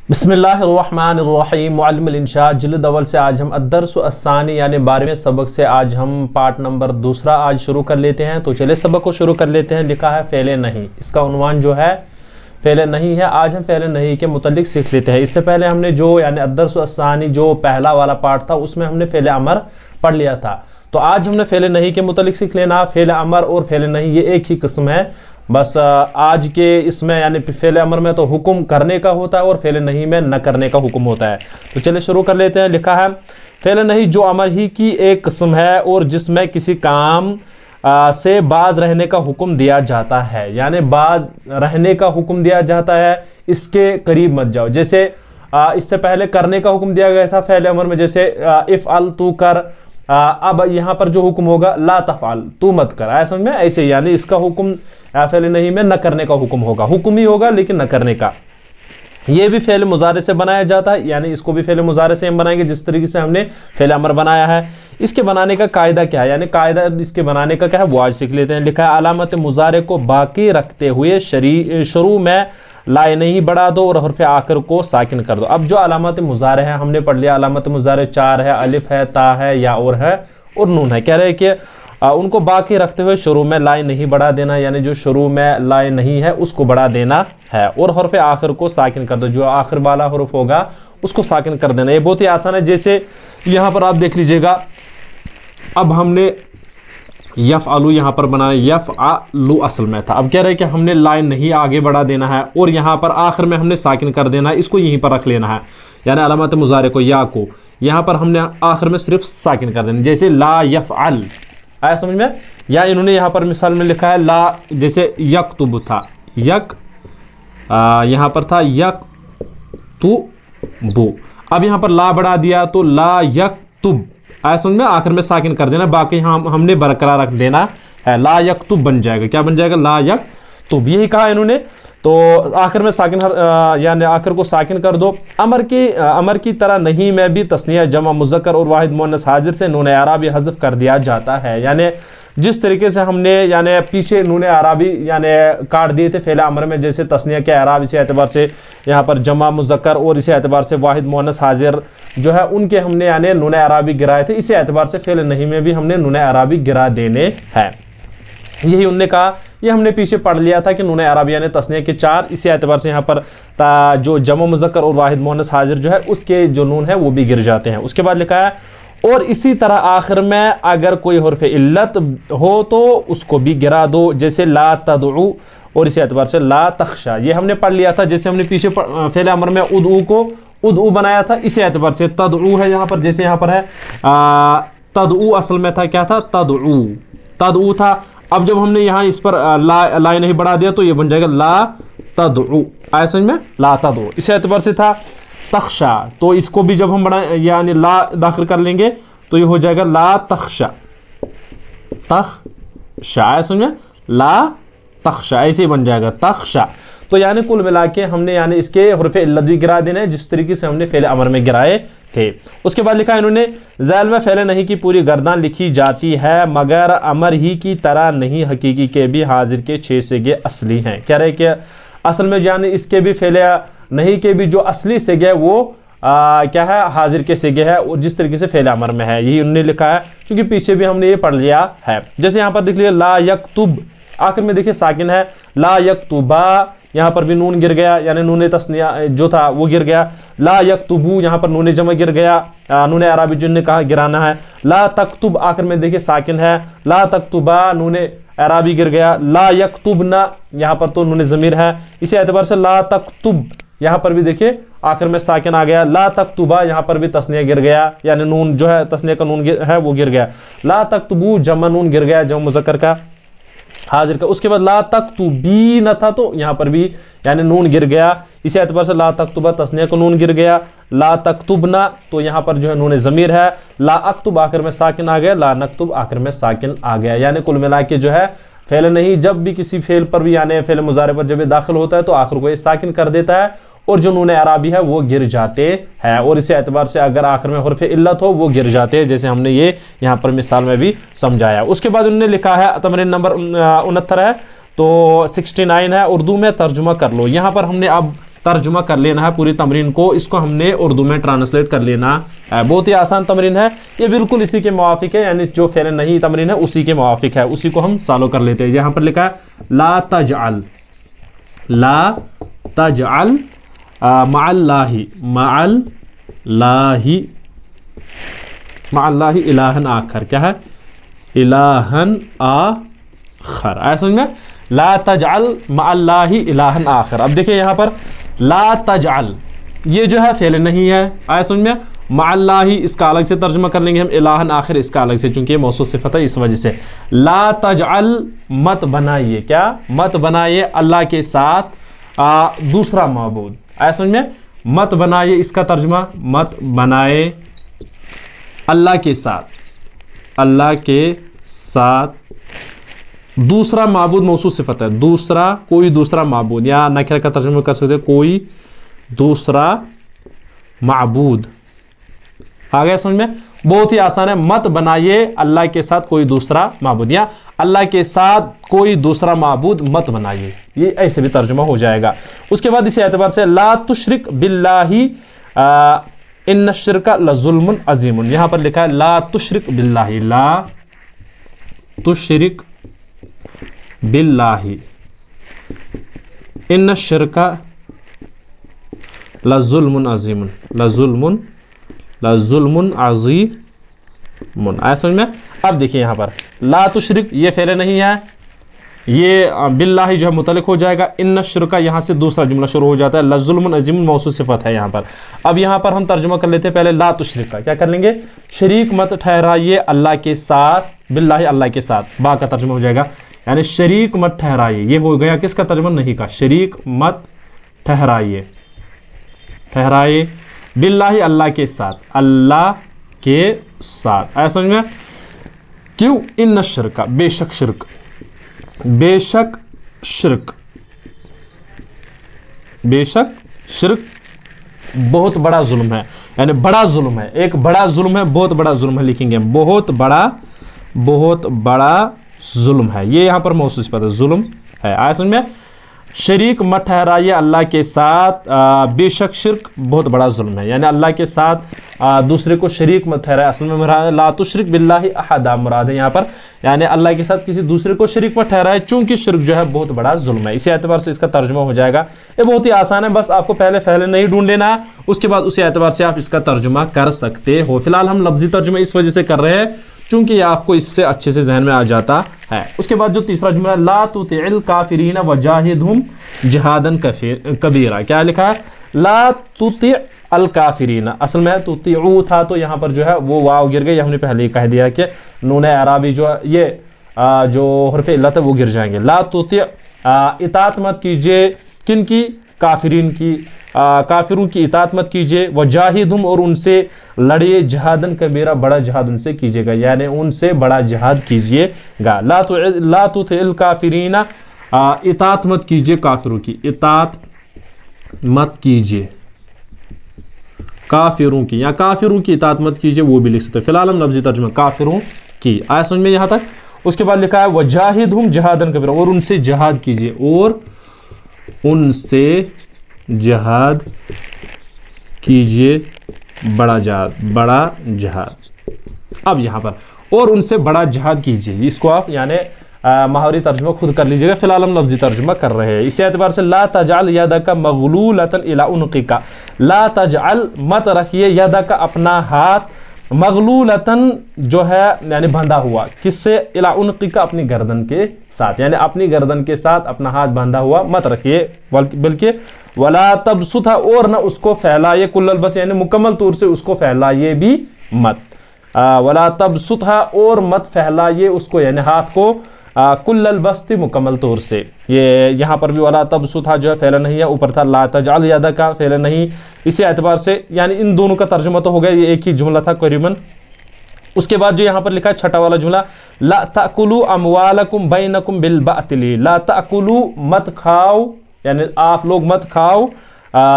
बिस्मिल्लाहिर्रहमानिर्रहीम। मुअल्लिम अल-इंशा जिल्द अव्वल से आज हम अद्दर्स अस्सानी यानी 12वें सबक से आज हम पार्ट नंबर दूसरा आज शुरू कर लेते हैं। तो चलिए सबक को शुरू कर लेते हैं। लिखा है फ़ेले नहीं, इसका उन्वान जो है फ़ेले नहीं है। आज हम फ़ेले नहीं के मुतल्लिक सीख लेते हैं। इससे पहले हमने जो यानी अद्दर्स अस्सानी जो पहला वाला पार्ट था उसमें हमने फ़ेले अमर पढ़ लिया था। तो आज हमने फ़ेले नहीं के मुतल्लिक सीख लेना। फ़ेले अमर और फ़ेले नहीं ये एक ही किस्म है। बस आज के इसमें यानी फ़ेले अमर में तो हुक्म करने का होता है और फ़ेले नहीं में न करने का हुक्म होता है। तो चलिए शुरू कर लेते हैं। लिखा है फ़ेले नहीं जो अमर ही की एक किस्म है और जिसमें किसी काम से बाज रहने का हुक्म दिया जाता है, यानी बाज रहने का हुक्म दिया जाता है, इसके करीब मत जाओ। जैसे इससे पहले करने का हुक्म दिया गया था फ़ेले अमर में, जैसे इफ़अल तू कर। अब यहाँ पर जो हुक्म होगा ला तफ़अल तू मत कर, ऐसा में ऐसे यानी इसका हुक्म फ़ेले नहीं में न करने का हुक्म होगा, हुक्म ही होगा लेकिन न करने का। ये भी फ़ेले मुज़ारे से बनाया जाता है, यानी इसको भी फ़ेले मुज़ारे से हम बनाएंगे जिस तरीके से हमने फ़ेले अमर बनाया है। इसके बनाने का कायदा क्या है, यानी कायदा इसके बनाने का क्या है वो आज सीख लेते हैं। लिखा है अलामत मुज़ारे को बाकी रखते हुए शुरू में लाए नहीं बढ़ा दो और हर्फ़ आखिर को साकिन कर दो। अब जो अलामत मुज़ारे है हमने पढ़ लिया। अलामत मुज़ारे 4 है, अलिफ है, ता है, या और है और नून है। कह रहे हैं कि उनको बाकी रखते हुए शुरू में लाए नहीं बढ़ा देना, यानी जो शुरू में लाए नहीं है उसको बढ़ा देना है और हर्फ़ आखिर को साकिन कर दो। जो आखिर वाला हर्फ होगा उसको साकिन कर देना। ये बहुत ही आसान है। जैसे यहाँ पर आप देख लीजिएगा, अब हमने यफ़अलु यहाँ पर बनाया, यफ़अलु असल में था। अब कह रहे हैं कि हमने लाइन नहीं आगे बढ़ा देना है और यहाँ पर आखिर में हमने साकिन कर देना है, इसको यहीं पर रख लेना है। यानी अलामत मुज़ारे को या को यहाँ पर हमने आखिर में सिर्फ साकिन कर देना। जैसे ला यफ़अल, आया समझ में। या इन्होंने यहाँ पर मिसाल में लिखा है ला, जैसे यक्तुब था, यहाँ पर था यक्तुबु। अब यहाँ पर ला बढ़ा दिया तो ला यक्तुब, आया समझ में। आखिर में साकिन कर देना, बाकी हमने बरकरार रख देना है। ला यक्तुब बन जाएगा, क्या बन जाएगा, ला यक्तुब। यही कहा इन्होंने। तो आखिर में साकिन यानी आखिर को साकिन कर दो। अमर की तरह नहीं में भी तस्निया जमा मुज़क्कर और वाहिद मुअन्नस हाजिर से नून आराबी हज़फ कर दिया जाता है। यानी जिस तरीके से हमने यानी पीछे नून आराबी यानी काट दिए थे फ़ेले अमर में, जैसे तस्निया के आराब इसी एतबार से यहाँ पर जमा मुज़क्कर और इसी एतबार से वाहिद मुअन्नस हाजिर जो है उनके हमने यानी नून आराबी गिराए थे, इसी एतबार से फ़ेले नहीं में भी हमने नून आराबी गिरा देने हैं। यही उनने कहा। ये हमने पीछे पढ़ लिया था कि नून आराबी यानी तस्निया के 4, इसी एतबार से यहाँ पर जो जमा मुज़क्कर और वाहिद मुअन्नस हाजिर जो है उसके जो नून है वो भी गिर जाते हैं। उसके बाद लिखा है और इसी तरह आखिर में अगर कोई हर्फ इल्लत हो तो उसको भी गिरा दो, जैसे ला तदउ और इसी एतबार से ला तख्शा। ये हमने पढ़ लिया था। जैसे हमने पीछे फ़ेले अमर में उदउ को उदउ बनाया था, इसी एतबार से तदउ है यहाँ पर। जैसे यहाँ पर है तदउ असल में था, क्या था, तदउ था। अब जब हमने यहाँ इस पर ला नहीं बढ़ा दिया तो ये बन जाएगा ला तदउ, आया समझ में, ला तदउ। इसी एतबार से था तख्शा, तो इसको भी जब हम बढ़ाएं यानी ला दाखिल कर लेंगे तो ये हो जाएगा ला तख्शा, तख्शा, आया समझ में, ला तख्शा, ऐसे ही बन जाएगा तख्शा। तो यानी कुल मिला के हमने यानी इसके हर्फ इल्लत भी गिरा देने जिस तरीके से हमने फ़ेले अमर में गिराए थे। उसके बाद लिखा इन्होंने ज़ैल में फ़ेले नहीं की पूरी गर्दान लिखी जाती है मगर अमर ही की तरह नहीं, हकीकी के भी हाजिर के 6 सिगे असली हैं। कह रहे कि असल में यानी इसके भी फ़ेले नहीं के भी जो असली सिगे वो क्या है, हाजिर के सिगे है और जिस तरीके से फ़ेले अमर में है यही उन्होंने लिखा है, क्योंकि पीछे भी हमने ये पढ़ लिया है। जैसे यहाँ पर देख लीजिए ला यक्तुब, आखिर में देखिए साकिन है, ला यक्तुबा, यहाँ पर भी नून गिर गया यानी नून तस्निया जो था वो गिर गया। ला यक्तुबू, यहाँ पर नून जमा गिर गया, नून अराबी जो ने कहा गिराना है। ला तक्तुब, आखिर में देखिए साकिन है, ला तक्तुबा, नून अराबी गिर गया। ला यक्तुबना, यहाँ पर तो नून ज़मीर है, इसी एतबार से ला तक्तुब, यहाँ पर भी देखिए आखिर में साकिन आ गया। ला तक्तुबा, यहाँ पर भी तस्निया गिर गया यानी नून जो है तस्निया का नून है वो गिर गया। ला तक्तुबू, जमा नून गिर गया, जमा मुज़क्कर का हाजिर का। उसके बाद ला तक्तुबी न था तो यहाँ पर भी यानी नून गिर गया, इसी एतबार से ला तक्तुबा, तस्निया का नून गिर गया। ला तक्तुबना, तो यहाँ पर जो है नून ज़मीर है। ला अक्तुब, आखिर में साकिन आ गया। ला नक्तुब, आखिर में साकिन आ गया। यानी कुल मिला के जो है फ़ेल नहीं जब भी किसी फ़ेल पर भी यानी फ़ेल मुज़ारे पर जब ये दाखिल होता है तो आखिर को ये साकिन कर देता है और जो नून अराबी है वो गिर जाते हैं और इसी एतबार से अगर आखिर में हर्फ इल्लत हो वो गिर जाते हैं, जैसे हमने ये यहाँ पर मिसाल में भी समझाया। उसके बाद उन्होंने लिखा है तमरीन नंबर 69 है तो 69 है, उर्दू में तर्जुमा कर लो। यहाँ पर हमने अब तर्जुमा कर लेना है पूरी तमरीन को, इसको हमने उर्दू में ट्रांसलेट कर लेना है। बहुत ही आसान तमरीन है, ये बिल्कुल इसी के मुवाफिक है, यानी जो फेल नहीं तमरीन है उसी के मुवाफिक है, उसी को हम सॉल्व कर लेते हैं। यहाँ पर लिखा है ला तजअल, ला तजअल मअल्लाहि, मअल्लाहि, मअल्लाहि इलाहन आखर, क्या है इलाहन आखर, आया समझ में, ला तजअल मअल्लाहि इलाहन आखर। अब देखिए यहाँ पर ला तजअल ये जो है फेल नहीं है, आया समझ में, मअल्लाहि इसका अलग से तर्जुमा कर लेंगे हम, इलाहन आखिर इसका अलग से, चूंकि ये मौसूफ सिफत है इस वजह से। ला तजअल मत बनाइए, क्या मत बनाइए अल्लाह के साथ दूसरा माबूद, आया समझ में, मत बनाइए इसका तर्जुमा, मत बनाए अल्लाह के साथ, अल्लाह के साथ दूसरा माबूद मौसूफ सिफत है, दूसरा कोई दूसरा माबूद, या नकिरा का तर्जुमा कर सकते हैं कोई दूसरा माबूद, आ गया समझ में, बहुत ही आसान है। मत बनाइए अल्लाह के साथ कोई दूसरा माबूद, या अल्लाह के साथ कोई दूसरा माबूद मत बनाइए, ये ऐसे भी तर्जुमा हो जाएगा। उसके बाद इसी एतबार से ला तुश्रिक बिल्लाहि इन्न शिरका लजुल्मुन अजीमुन, यहां पर लिखा है ला तुश्रिक बिल्लाहि, ला तुश्रिक बिल्लाहि इन्न शिरका लजुल्मुन अजीमुन, लजुल्मुन, लजुल्मुन अजीमुन, आया समझ में। अब देखिए यहाँ पर ला तुश्रिक ये फेल नहीं है, ये बिल्लाहि जो है मुतल्लिक हो जाएगा, इन्न शिरका यहाँ से दूसरा जुमला शुरू हो जाता है, लजुल्मुन अजीमुन मौसूफ सिफत है यहाँ पर। अब यहाँ पर हम तर्जुमा कर लेते हैं पहले ला तुश्रिक का, क्या कर लेंगे, शरीक मत ठहराइए अल्लाह के साथ, बिल्लाहि अल्लाह के साथ, बा का तर्जुमा हो जाएगा, यानी शरीक मत ठहराइए, ये हो गया किसका तर्जुमा, नहीं का, शरीक मत ठहराइए, ठहराइए बिल्लाहि अल्लाह के साथ, अल्लाह के साथ, आया समझ में। क्यों, इन्न शिरका बेशक शिरक, बेशक शिरक, बेशक शिरक बहुत बड़ा जुल्म है, यानी बड़ा जुल्म है, एक बड़ा जुल्म है, बहुत बड़ा जुल्म है, लिखेंगे बहुत बड़ा, बहुत बड़ा जुल्म है, ये यहां पर मौसूफ सिफत है, जुल्म है, आया समझ में। शरीक मत ठहराइए अल्लाह के साथ, बेशक शिरक बहुत बड़ा जुल्म है, यानी अल्लाह के साथ दूसरे को शरीक मत ठहराए, असल में मुराद ला तुश्रिक बिल्लाहि अहदा मुराद है यहाँ पर, यानी अल्लाह के साथ किसी दूसरे को शरीक मत ठहराए, चूंकि शिरक जो है बहुत बड़ा जुल्म है, इसी एतबार से इसका तर्जुमा हो जाएगा। ये बहुत ही आसान है, बस आपको पहले फेल नहीं ढूंढ लेना है, उसके बाद उसी एतबार से आप इसका तर्जुमा कर सकते हो। फिलहाल हम लफ्जी तर्जुमा इस वजह से कर रहे हैं चूंकि ये आपको इससे अच्छे से जहन में आ जाता है। उसके बाद जो तीसरा जुमला ला तुतिल काफिरीन वजाहिदहुम जिहादन कबीरा, क्या लिखा है, ला तुति अल काफिरीन, असल में तुतिउ था तो यहाँ पर जो है वो वाव गिर गई, हमने पहले ही कह दिया कि नून अराबी जो है ये जो हरफ इल्लत है वो गिर जाएंगे। ला तुति इताअत मत कीजिए, किन की, काफिरीन की, काफिरों की इताअत मत कीजिए, वजाहिदहुम और उनसे लड़िए, जिहादन कबीरा बड़ा जिहाद उनसे कीजिएगा, यानी उनसे बड़ा जिहाद कीजिएगा। ला तुतिल काफिरीन इताअत मत कीजिए काफिरों की, इताअत मत कीजिए काफिरों की, या काफिरों की इताअत मत कीजिए वो भी लिख सकते हैं। फिलहाल हम लफ्जी तर्जुमा काफिरों की, आया समझ में यहाँ तक। उसके बाद लिखा है वजाहिदहुम जिहादन कबीरा, और उनसे जिहाद कीजिए, और उनसे जिहाद कीजिए, बड़ा जिहाद, बड़ा जिहाद। अब यहाँ पर और उनसे बड़ा जिहाद कीजिए, इसको आप यानी माहौरी तर्जुमा खुद कर लीजिएगा, फिलहाल हम लफ्जी तर्जुमा कर रहे हैं। इसी एतबार से ला तजअल यदका मगलूलतन इला उनक़िका, ला तजअल मत रखिए यदका अपना हाथ, मगलूलतन जो है यानी बंधा हुआ, किससे, इला उनक़िका अपनी गर्दन के साथ, यानी अपनी गर्दन के साथ अपना हाथ बंधा हुआ मत रखिए, बल्कि वला तबसुतहा और न उसको फैलाइए, कुल्लल बस यानी मुकम्मल तौर से उसको फैलाइए भी मत, वला तबसुतहा और मत फैलाइए उसको यानी हाथ को, कुल्लल बस्ती मुकम्मल तौर से। ये यहाँ पर भी वाला तबसुतहा जो है फेल नहीं है, ऊपर था ला तजअल यदका फेल नहीं, इसी एतबार से यानी इन दोनों का तर्जुमा तो हो गया, ये एक ही जुमला था करीबन। उसके बाद जो यहाँ पर लिखा है छठा वाला जुमला, ला ताकुलू अमवालकुम बैनकुम बिल बातिली, ला ताकुलू मत खाओ, यानी आप लोग मत खाओ,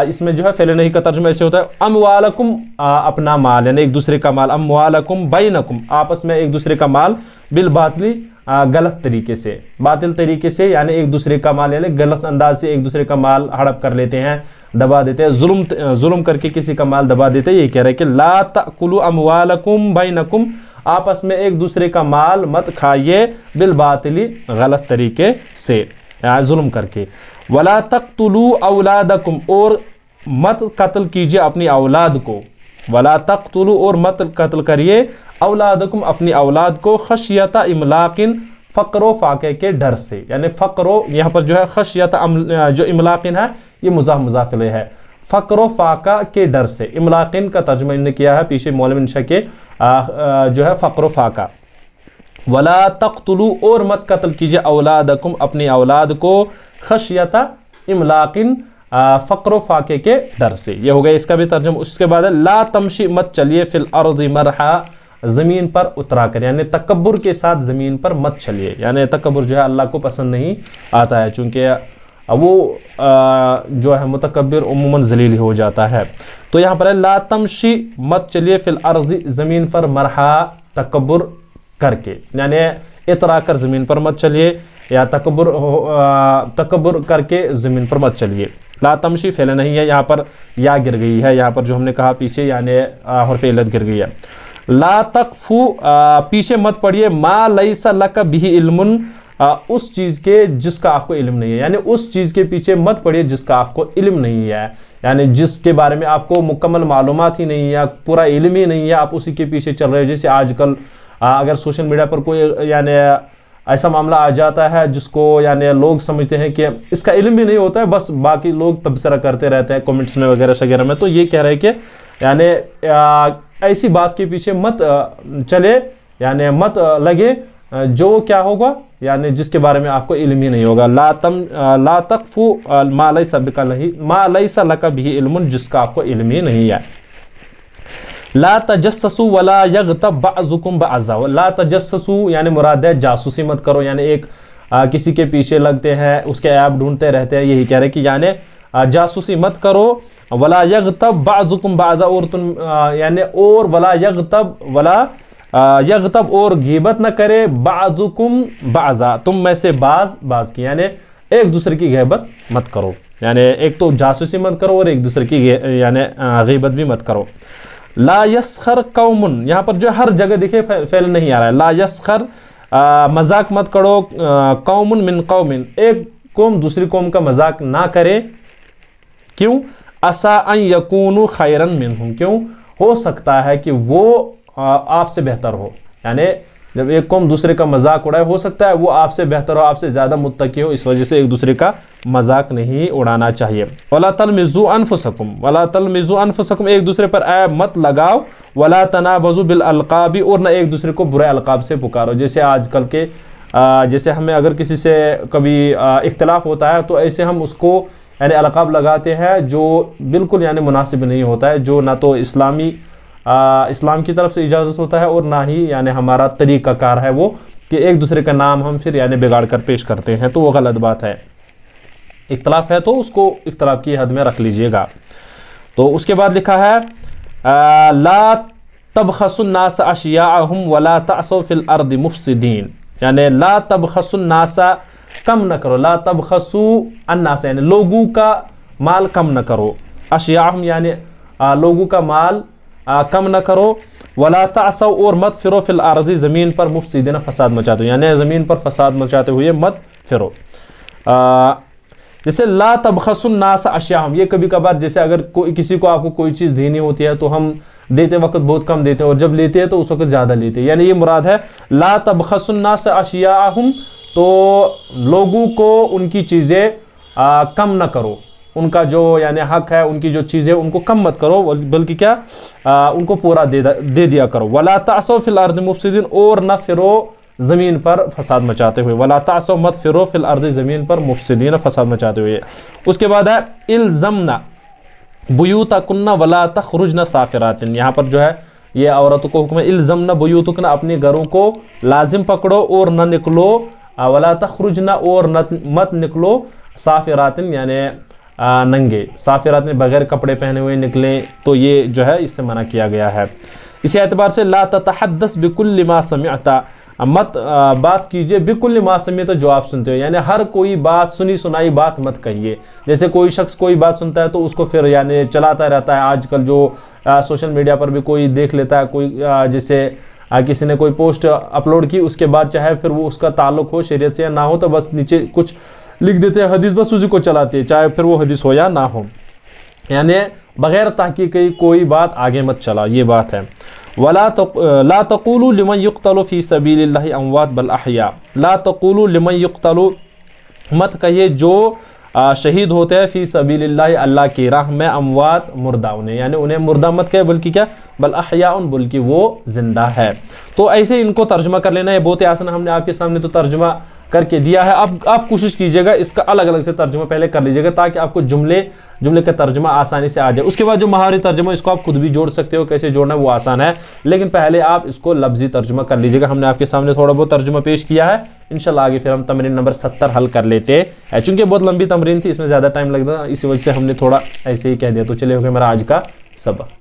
इसमें जो है फेल नहीं का तर्जुमा ऐसे होता है, अमवालकुम अपना माल, यानी एक दूसरे का माल, अमवालकुम बैनकुम आपस में एक दूसरे का माल, बिल बातिली गलत तरीके से, बातिल तरीके से, यानी एक दूसरे का माल यानी गलत अंदाज से एक दूसरे का माल हड़प कर लेते हैं, دبا دیتے ہیں، ظلم کر کے کسی کا مال دبا دیتے ہیں. یہ کہہ رہے کہ لا تأکلوا اموالکم بینکم، آپس میں ایک دوسرے کا مال مت کھائیے بالباطل، غلط طریقے سے، ظلم کر کے. ولا تقتلوا اولادکم، اور مت قتل کیجیے اپنی اولاد کو. ولا تقتلوا، اور مت قتل کریے اولادکم، اپنی اولاد کو، خشیت املاق، فقر و فاقے کے ڈر سے. یعنی فقر و، یہاں پر جو ہے خشیت جو املاقن ہے یہ مضاف الیہ ہے، فقر و فاقہ کے ڈر سے. املاقن کا ترجمہ انہوں نے کیا ہے پیچھے مولوی انشا کے جو ہے فقر و فاقہ. ولا تقتلوا، اور مت قتل کیجیے اولادکم، اپنی اولاد کو، خشیت املاقن، فقر و فاقے کے ڈر سے. یہ ہو گیا اس کا بھی ترجمہ. اس کے بعد لا تمشی، مت چلیے، فی الارض مرحا، زمین پر اترا کر، یعنی تکبر کے ساتھ زمین پر مت چلیے. یعنی تکبر جو ہے اللہ کو پسند نہیں آتا ہے، چونکہ وہ جو ہے متکبر عموماً ذلیل ہو جاتا ہے. تو یہاں پر ہے لا تمشی، مت چلیے، فی الارض، زمین پر، مرحا، تکبر کر کے، یعنی اترا کر زمین پر مت چلیے، یا تکبر کر کے زمین پر مت چلیے. لا تمشی فعل نہیں ہے، یہاں پر یا گر گئی ہے، یہاں پر جو ہم نے کہا پیچھے یعنی حرف علت گر گئی ہے. لا تقفو، پیچھے مت پڑھیے، ما لیس لک بہ علم، اس چیز کے جس کا آپ کو علم نہیں ہے. یعنی اس چیز کے پیچھے مت پڑھیے جس کا آپ کو علم نہیں ہے، یعنی جس کے بارے میں آپ کو مکمل معلومات ہی نہیں ہے، پورا علم ہی نہیں ہے، آپ اسی کے پیچھے چل رہے ہیں. جیسے آج کل اگر سوشل میڈیا پر کوئی یعنی ایسا معاملہ آ جاتا ہے جس کو یعنی لوگ سمجھتے ہیں کہ اس کا علم بھی نہیں ہوتا ہے، بس باقی لوگ تبصرہ کرتے رہتے ہیں کمنٹس میں وغیرہ وغیرہ میں. تو یہ کہہ رہے ہیں کہ یعنی ایسی بات کے پیچھے مت چلے، یعنی مت لگے جو کیا ہوگا، یعنی جس کے بارے میں آپ کو علم ہی نہیں ہوگا. لا تقفو ما لیس لک بہ علم، جس کا آپ کو علم ہی نہیں ہے. لا تجسسوا ولا یغتب بعضکم بعضا. لا تجسسوا یعنی مراد ہے جاسوسی مت کرو، یعنی ایک کسی کے پیچھے لگتے ہیں، اس کے عیب ڈھونڈتے رہتے ہیں. یہی کہہ رہے کہ یعنی جاسوسی مت کرو. ولا یغتب بعضکم بعضا، اور تم یعنی اور ولا یغتب اور غیبت نہ کرے بعضکم بعضا، تم میں سے بعض کی، یعنی ایک دوسرے کی غیبت مت کرو. یعنی ایک تو جاسوسی مت کرو اور ایک دوسرے کی یعنی غیبت بھی مت کرو. لا یسخر قوم، یہاں پر جو ہر جگہ دیکھے فعل نہیں آ رہا ہے. لا یسخر، مذاق مت کرو، قوم من قوم، ایک قوم دوسری قوم کا مذاق نہ کرے. کیوں؟ عسى ان يكونوا خيرا منهم، کیوں؟ ہو سکتا ہے کہ وہ آپ سے بہتر ہو. یعنی جب ایک قوم دوسرے کا مذاق اڑائے، ہو سکتا ہے وہ آپ سے بہتر ہو، آپ سے زیادہ متقی ہو، اس وجہ سے ایک دوسرے کا مذاق نہیں اڑانا چاہیے. ولا تلمزوا انفسکم، ولا تلمزوا انفسکم، ایک دوسرے پر عیب مت لگاؤ. ولا تنابزوا بالالقاب، اور نہ ایک دوسرے کو برے القاب سے پکارو. جیسے آج کل کے جیسے ہمیں اگر کسی سے کبھی اختلاف ہوتا ہے تو ایسے ہم اس کو یعنی القاب لگاتے ہیں جو بالکل یعنی مناسب نہیں ہوتا ہے، جو نہ تو اسلام کی طرف سے اجازت ہوتا ہے اور نہ ہی یعنی ہمارا طریقہ کار ہے وہ کہ ایک دوسرے کا نام ہم پھر یعنی بگاڑ کر پیش کرتے ہیں، تو وہ غلط بات ہے. اختلاف ہے تو اس کو اختلاف کی حد میں رکھ لیجئے گا. تو اس کے بعد لکھا ہے لا تبخسوا الناس اشیاءهم ولا تعثوا فی الارض مفسدین، یعنی لا تبخسوا الناس، کم نہ کرو. لا تبخسوا الناس یعنی لوگوں کا مال کم نہ کرو. اشیاءهم یعنی لوگوں کا مال کم نہ کرو. ولا تعثوا، اور مت پھرو، فی الارض زمین پر، مفسدین فساد مچاتے ہوئے، یعنی زمین پر فساد مچاتے ہوئے مت پھرو. جیسے لا تبخسوا الناس اشیاءهم، یہ کبھی کبھار جیسے اگر کسی کو آپ کو کوئی چیز دینی ہوتی ہے تو ہم دیتے وقت بہت کم دیتے ہیں اور جب لیتے ہیں تو اس وقت زیادہ لیتے ہیں، یعنی یہ مراد ہے لا تبخسوا الناس اشیاءهم، تو لوگوں کو ان کی چیزیں کم نہ کرو، ان کا جو یعنی حق ہے، ان کی جو چیزیں ان کو کم مت کرو بلکہ کیا ان کو پورا دے دیا کرو. ولا تعثوا فی الارض مفسدین، اور نہ پھرو زمین پر فساد مچاتے ہوئے. ولا تعثوا، مت پھرو، فی الارض زمین پر، مفسدین فساد مچاتے ہوئے. اس کے بعد ہے الزمنا بیوتکن ولا تخرجن سافرات، یہاں پر جو ہے یہ عورتوں کو حکم ہے الزمنا بیوتکن، اپنے گھروں کو لازم پکڑو اور نہ نکلو. ولا تخرجن، اور مت نکلو، سافرات یعنی ننگے. سافرات میں بغیر کپڑے پہنے ہوئے نکلیں، تو یہ جو ہے اس سے منع کیا گیا ہے. اسی اعتبار سے لا تتحدث بكل ما سمعت، मत बात कीजिए बिकुल मा समिअत, जो आप सुनते हो, यानी हर कोई बात, सुनी सुनाई बात मत कहिए। जैसे कोई शख्स कोई बात सुनता है तो उसको फिर यानी चलाता रहता है। आजकल जो सोशल मीडिया पर भी कोई देख लेता है, कोई जैसे किसी ने कोई पोस्ट अपलोड की, उसके बाद चाहे फिर वो उसका ताल्लुक हो शरीयत से या ना हो, तो बस नीचे कुछ लिख देते हैं हदीस, बस उसी को चलाते हैं, चाहे फिर वो हदीस हो या ना हो। यानी बगैर तहकीकी कोई बात आगे मत चला, ये बात है। ला तक़ूलू लिमन युक़्तलु फ़ी सबीलिल्लाहि अमवात बल अहया। ला तक़ूलू लिमन युक़्तलु, मत कहिए जो शहीद होते हैं फ़ी सबीलिल्लाहि, अल्लाह की राह में, अमवात मुर्दा उन्हें, यानी उन्हें मुर्दा मत कहे बल्कि क्या, बल अहयाउन, बल्कि वो जिंदा है। तो ऐसे इनको तर्जुमा कर लेना है, बहुत ही आसान, हमने आपके सामने तो तर्जुमा करके दिया है। अब आप कोशिश कीजिएगा इसका अलग अलग से तर्जुमा पहले कर लीजिएगा, ताकि आपको जुमले का तर्जुमा आसानी से आ जाए। उसके बाद जो मुहावरी तर्जुमा, इसको आप खुद भी जोड़ सकते हो, कैसे जोड़ना वो आसान है, लेकिन पहले आप इसको लफ्जी तर्जुमा कर लीजिएगा। हमने आपके सामने थोड़ा बहुत तर्जुमा पेश किया है, इंशाल्लाह आगे फिर हम तमरीन नंबर 70 हल कर लेते हैं। चूंकि बहुत लंबी तमरीन थी, इसमें ज़्यादा टाइम लगता, इसी वजह से हमने थोड़ा ऐसे ही कह दिया। तो चलिए हो गया मेरा आज का सबक।